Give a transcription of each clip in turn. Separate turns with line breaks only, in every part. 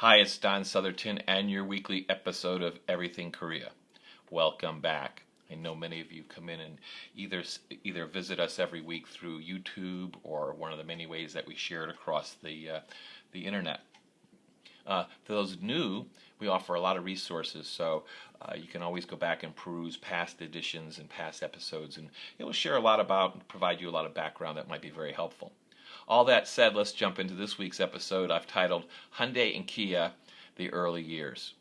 Hi, it's Don Southerton and your weekly episode of Everything Korea. Welcome back. I know many of you come in and either visit us every week through YouTube or one of the many ways that we share it across the internet. For those new, we offer a lot of resources, so you can always go back and peruse past editions and past episodes, and it will share a lot about and provide you a lot of background that might be very helpful. All that said, let's jump into this week's episode I've titled Hyundai and Kia, the Early Years.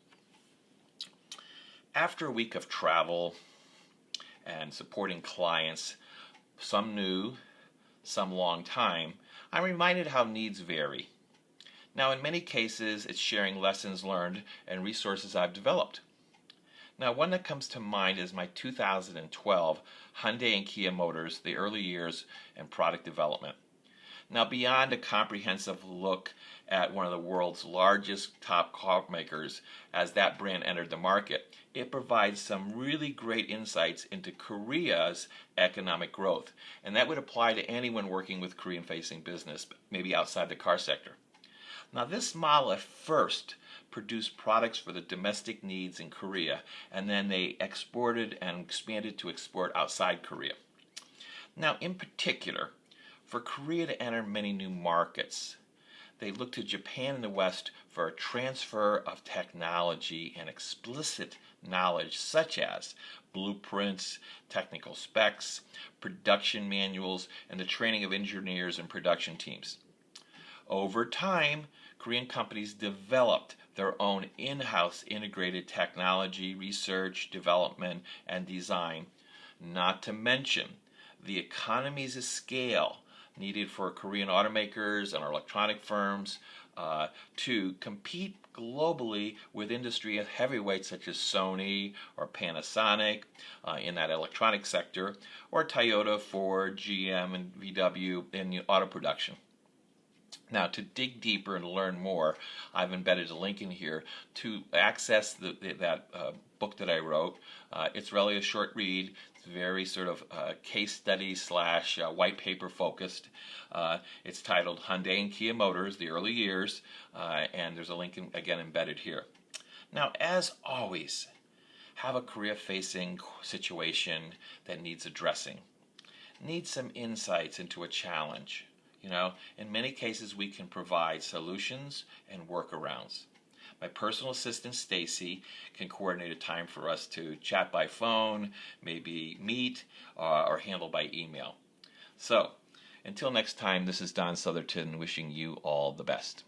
After a week of travel and supporting clients, some new, some long time, I'm reminded how needs vary. Now, in many cases, it's sharing lessons learned and resources I've developed. Now, one that comes to mind is my 2012 Hyundai and Kia Motors, the Early Years and Product Development. Now, beyond a comprehensive look at one of the world's largest top car makers as that brand entered the market, it provides some really great insights into Korea's economic growth. And that would apply to anyone working with Korean-facing business, maybe outside the car sector. Now, this model at first produced products for the domestic needs in Korea, and then they exported and expanded to export outside Korea. Now, in particular, for Korea to enter many new markets, they looked to Japan and the West for a transfer of technology and explicit knowledge such as blueprints, technical specs, production manuals, and the training of engineers and production teams. Over time, Korean companies developed their own in-house integrated technology, research, development, and design, not to mention the economies of scale needed for Korean automakers and electronic firms to compete globally with industry heavyweights such as Sony or Panasonic in that electronic sector, or Toyota, Ford, GM, and VW in auto production. Now, to dig deeper and learn more, I've embedded a link in here to access that book that I wrote. It's really a short read. It's very sort of case study / white paper focused. It's titled Hyundai and Kia Motors, the Early Years, and there's a link again embedded here. Now, as always, have a Korea-facing situation that needs addressing. Needs some insights into a challenge. In many cases, we can provide solutions and workarounds. My personal assistant, Stacy, can coordinate a time for us to chat by phone, maybe meet, or handle by email. So, until next time, this is Don Southerton wishing you all the best.